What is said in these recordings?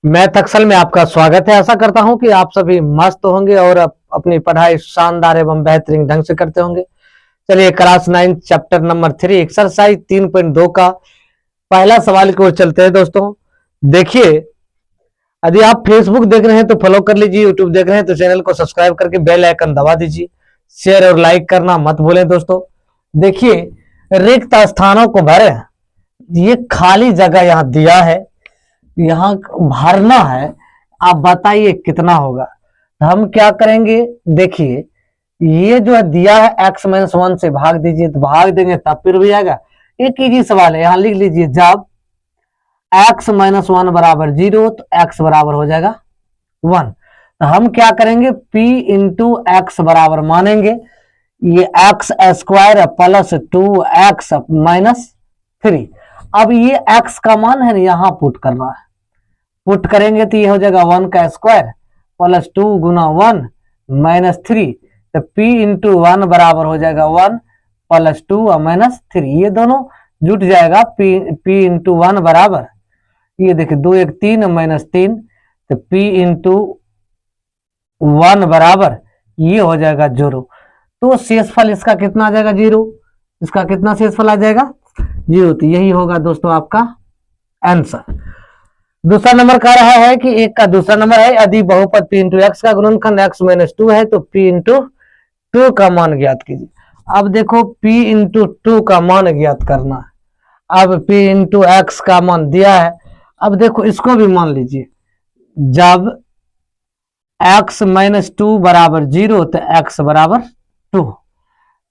Math Excel में आपका स्वागत है। आशा करता हूं कि आप सभी मस्त होंगे और अपनी पढ़ाई शानदार एवं बेहतरीन ढंग से करते होंगे। चलिए क्लास 9 चैप्टर नंबर 3 एक्सरसाइज 3.2 का पहला सवाल की ओर चलते हैं। दोस्तों देखिए, यदि आप फेसबुक देख रहे हैं तो फॉलो कर लीजिए, यूट्यूब देख रहे हैं तो चैनल को सब्सक्राइब करके बेल आइकन दबा दीजिए, शेयर और लाइक करना मत भूलें। दोस्तों देखिए, रिक्त स्थानों को भरें। ये खाली जगह यहाँ दिया है, यहाँ भरना है। आप बताइए कितना होगा। तो हम क्या करेंगे, देखिए ये जो है दिया है x-1 से भाग दीजिए, तो भाग देंगे तब फिर भी आएगा। एक इजी सवाल है, यहाँ लिख लीजिए जब x-1 बराबर 0 तो x बराबर हो जाएगा 1। तो हम क्या करेंगे, p इंटू एक्स बराबर मानेंगे ये x square plus 2x minus 3। अब ये x का मान है ना, यहाँ पुट करना है। पुट करेंगे तो ये हो जाएगा 1 का स्क्वायर प्लस 2 गुना 1 माइनस 3। तो p इंटू 1 बराबर हो जाएगा 1 प्लस 2 और माइनस 3। ये दोनों जुट जाएगा। p इंटू 1 बराबर, ये देखिए 2 1 3 माइनस 3। तो p इंटू 1 बराबर ये हो जाएगा 0। तो शेषफल इसका कितना आ जाएगा, 0। इसका कितना शेषफल आ जाएगा, 0। तो यही होगा दोस्तों आपका आंसर। दूसरा नंबर कह रहा है कि एक का दूसरा नंबर है, यदि बहुपद p इंटू एक्स का गुणनखंड x माइनस 2 है तो p इंटू 2 का मान ज्ञात कीजिए। अब देखो p इंटू 2 का मान ज्ञात करना है। अब p इंटू एक्स का मान दिया है। अब देखो इसको भी मान लीजिए, जब x माइनस 2 बराबर 0 तो x बराबर 2।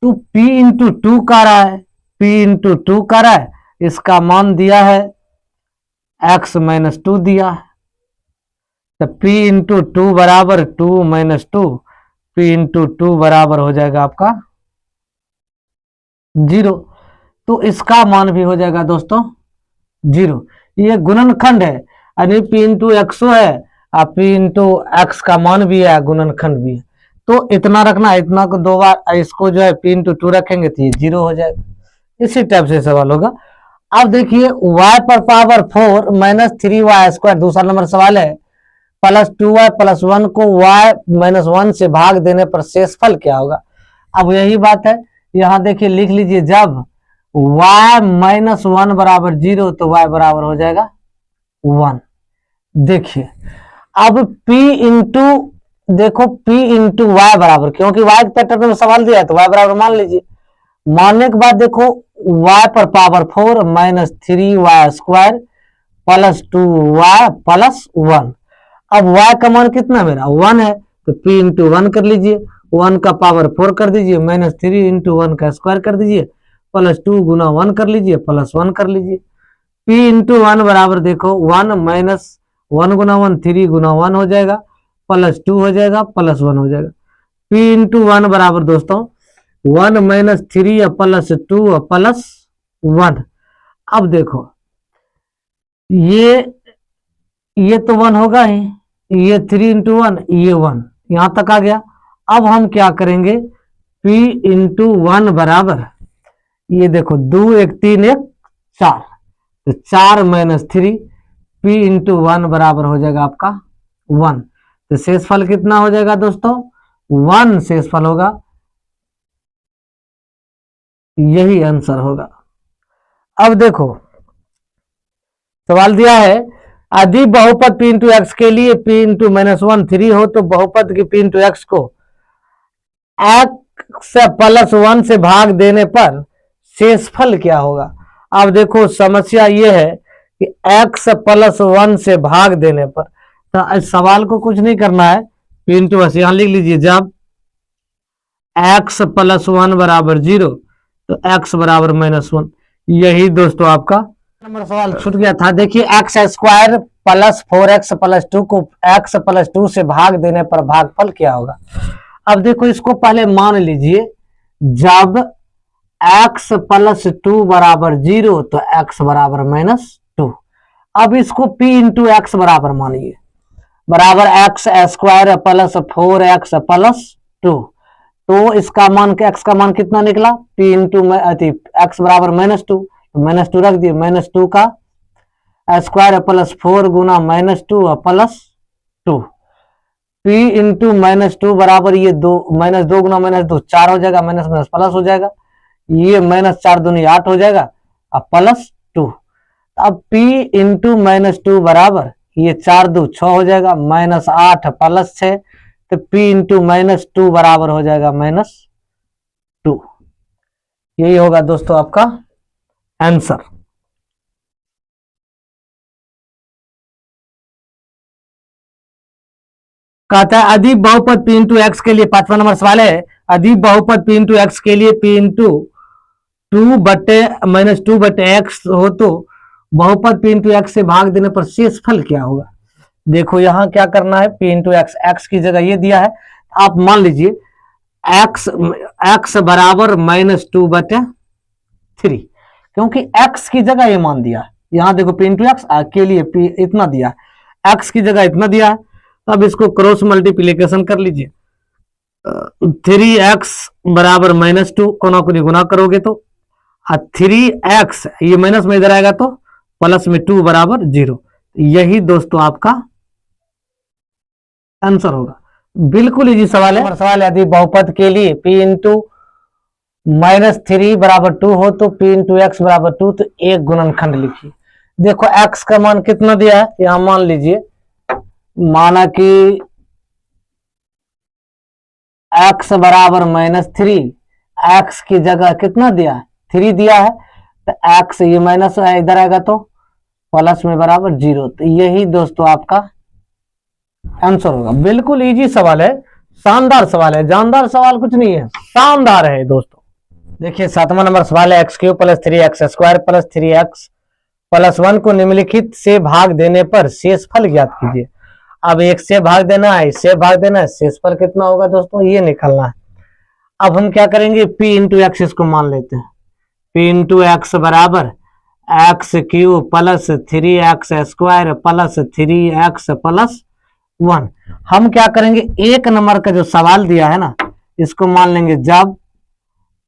तो p इंटू 2 का रहा है, p इंटू 2 का रहा है, इसका मान दिया है x माइनस 2 दिया है। तो p इंटू 2 बराबर 2 माइनस 2, p इंटू 2 बराबर हो जाएगा आपका 0। तो इसका मान भी हो जाएगा दोस्तों 0। ये गुणनखंड है, यानी p इंटू एक्स है और p इंटू एक्स का मान भी है, गुणनखंड भी है। तो इतना रखना, इतना को 2 बार, इसको जो है p इंटू 2 रखेंगे तो ये 0 हो जाएगा। इसी टाइप से सवाल होगा। अब देखिए y पर पावर 4 माइनस 3y स्क्वायर, दूसरा नंबर सवाल है, प्लस 2y प्लस 1 को y माइनस 1 से भाग देने पर शेषफल क्या होगा। अब यही बात है, यहाँ देखिए लिख लीजिए जब y माइनस 1 बराबर 0 तो y बराबर हो जाएगा 1। देखिए अब p इंटू, देखो p इंटू वाई बराबर, क्योंकि y पैटर्न में सवाल दिया है तो y बराबर मान लीजिए। मानने के बाद देखो y पर power 4 minus 3y square plus 2y plus 1। अब y का मान कितना मेरा 1 है, तो p इंटू 1 कर लीजिए, 1 का पावर 4 कर दीजिए, माइनस 3 इंटू 1 का स्क्वायर कर दीजिए, प्लस 2 गुना 1 कर लीजिए, प्लस 1 कर लीजिए। p इंटू 1 बराबर देखो 1 माइनस 1 गुना 1 3 गुना 1 हो जाएगा, प्लस 2 हो जाएगा, प्लस 1 हो जाएगा। p इंटू 1 बराबर दोस्तों 1 माइनस 3 प्लस 2 प्लस 1। अब देखो ये तो 1 होगा ही, ये 3 इंटू 1, ये 1 यहां तक आ गया। अब हम क्या करेंगे, p इंटू 1 बराबर, ये देखो 2 1 3 1 4, तो 4 माइनस 3, p इंटू 1 बराबर हो जाएगा आपका 1। तो शेषफल कितना हो जाएगा दोस्तों, 1 शेषफल होगा। यही आंसर होगा। अब देखो सवाल दिया है, यदि बहुपद p इंटू एक्स के लिए p इंटू माइनस 1 3 हो तो बहुपद की p इंटू एक्स को x प्लस 1 से भाग देने पर शेषफल क्या होगा। अब देखो समस्या ये है कि x प्लस 1 से भाग देने पर, तो इस सवाल को कुछ नहीं करना है, p इंटू एक्स यहां लिख लीजिए जब x प्लस 1 बराबर 0 तो x बराबर माइनस 1। यही दोस्तों आपका नंबर सवाल छूट गया था। देखिए x square plus 4x plus 2 को x प्लस 2 से भाग देने पर भागफल क्या होगा। अब देखो इसको पहले मान लीजिए, जब x प्लस 2 बराबर 0 तो x बराबर माइनस 2। अब इसको p इंटू एक्स बराबर मानिए, बराबर x square plus 4x plus 2। तो इसका मान x का मान कितना निकला, p इंटू एक्स बराबर माइनस 2, तो माइनस 2 रख दिए, माइनस 2 का स्क्वायर प्लस 4 गुना -2 प्लस 2। p इंटू -2 बराबर ये 2 -2 गुना -2 4 हो जाएगा, माइनस माइनस प्लस हो जाएगा, ये -4 दूनी 8 हो जाएगा अब प्लस 2। अब p इंटू -2 बराबर ये 4 2 6 हो जाएगा, -8 प्लस 6, तो p इंटू -2 बराबर हो जाएगा -2। यही होगा दोस्तों आपका आंसर। कहता है अदीप बहुपद p इंटू एक्स के लिए 5वां नंबर सवाल है, अदीप बहुपद p इंटू एक्स के लिए p इंटू 2/-2/x हो तो बहुपद p इंटू एक्स से भाग देने पर शेषफल क्या होगा। देखो यहां क्या करना है, p इंटू एक्स, एक्स की जगह ये दिया है, आप मान लीजिए x बराबर -2/3, क्योंकि x की जगह ये मान दिया है। यहां देखो p इंटू एक्स के लिए p इतना दिया है, x की जगह इतना दिया है, अब इसको क्रॉस मल्टीप्लीकेशन कर लीजिए। 3x बराबर -2 कोना को गुना करोगे तो 3x ये माइनस में इधर आएगा तो प्लस में 2 बराबर 0। यही दोस्तों आपका आंसर होगा। बिल्कुल इजी सवाल है। सवाल यदि बहुपद के लिए p इंटू -3 बराबर 2 हो तो p इंटू एक्स बराबर 2, तो एक गुणनखंड लिखिए। देखो x का मान कितना दिया है, यहां मान लीजिए, माना कि x बराबर -3, x की जगह कितना दिया है 3 दिया है, तो x ये माइनस इधर आएगा तो प्लस में बराबर 0, तो यही दोस्तों आपका आंसर होगा। बिल्कुल इजी सवाल है, शानदार सवाल है, जानदार सवाल कुछ नहीं है, शानदार है दोस्तों। देखिए 7वां नंबर सवाल है, x³ + 3x² + 3x + 1 को निम्नलिखित से भाग देने पर शेषफल ज्ञात कीजिए। अब एक से भाग देना है, इससे भाग देना है, शेषफल कितना होगा दोस्तों ये निकालना है। अब हम क्या करेंगे, p इंटू एक्स इसको मान लेते हैं, p इंटू एक्स बराबर x³ + 3x² + 3x + 1। हम क्या करेंगे, एक नंबर का जो सवाल दिया है ना, इसको मान लेंगे जब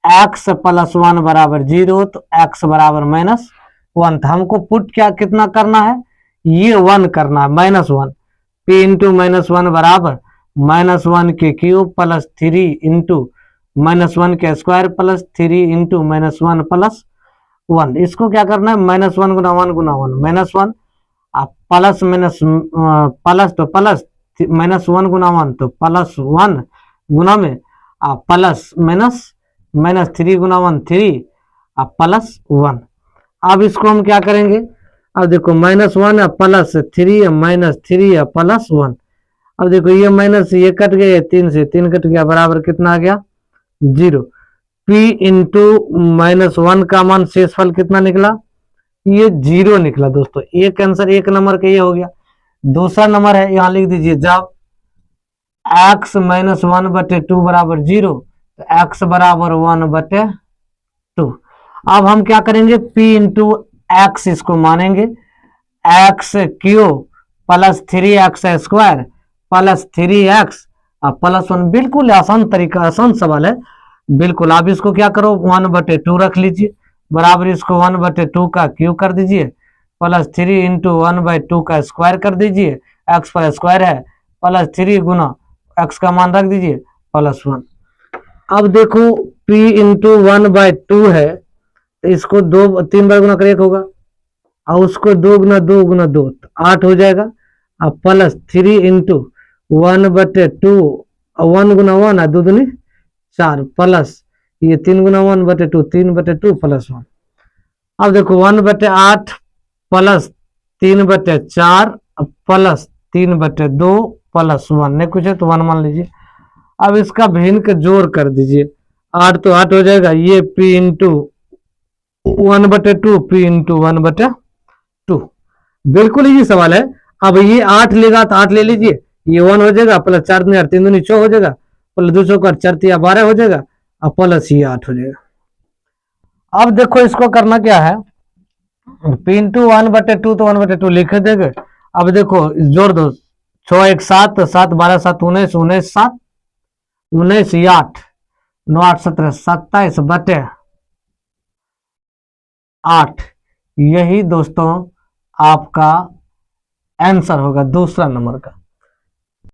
x + 1 बराबर 0 तो x बराबर -1, तो हमको पुट क्या कितना करना है, ये 1 करना है, -1। p इंटू -1 बराबर -1 के क्यूब + 3 इंटू -1 के स्क्वायर + 3 इंटू -1 + 1। इसको क्या करना है, -1 गुना 1 गुना 1 -1, प्लस माइनस प्लस तो प्लस -1 गुना 1 तो +1 गुना में प्लस -3 गुना 1 3 +1। अब इसको हम क्या करेंगे, अब देखो -1 +3 -3 +1। अब देखो ये माइनस ये कट गया, 3 से 3 कट गया, बराबर कितना आ गया 0। p इंटू -1 का मान शेषफल कितना निकला, ये 0 निकला दोस्तों। एक आंसर एक नंबर का ये हो गया। दूसरा नंबर है, यहां लिख दीजिए जब x -1/2 बराबर 0 तो x बराबर 1/2। अब हम क्या करेंगे, p इंटू एक्स इसको मानेंगे, x³ + 3x² + 3x + 1। बिल्कुल आसान तरीका, आसान सवाल है बिल्कुल। आप इसको क्या करो 1/2 रख लीजिए, बराबर इसको 1/2 का क्यूब कर दीजिए, +3 इंटू 1/2 का स्क्वायर कर दीजिए, x पर स्क्वायर है, +3 गुना x का मान रख दीजिए +1। अब देखो p इंटू 1/2 है, तो इसको 3 बार गुना कर 1 होगा, और उसको 2 गुना 2 गुना 2 तो 8 हो जाएगा, अब +3 इंटू 1/2, 1 गुना 1 2 दूनी 4 प्लस ये 3 गुना 1/2 3/2 +1। अब देखो 1/8 प्लस 3/4 प्लस 3/2 +1, नहीं कुछ है तो 1 मान लीजिए। अब इसका भिन्न का जोड़ कर दीजिए, 8 तो 8 हो जाएगा, ये p इंटू 1/2 p इंटू 1/2। बिल्कुल ही सवाल है। अब ये 8 लेगा तो 8 ले लीजिए, ये 1 हो जाएगा, प्लस 4 दूनी 8 3 दूनी 6 हो जाएगा, प्लस 2 4 4 12 हो जाएगा, और प्लस ये 8 हो जाएगा। अब देखो इसको करना क्या है, p इंटू 1/2 तो 1/2 लिख देंगे। अब देखो जोड़ दो, 6 1 7 7 12 7 19 19 7 19 8 9 8 17 27/8। यही दोस्तों आपका आंसर होगा दूसरा नंबर का।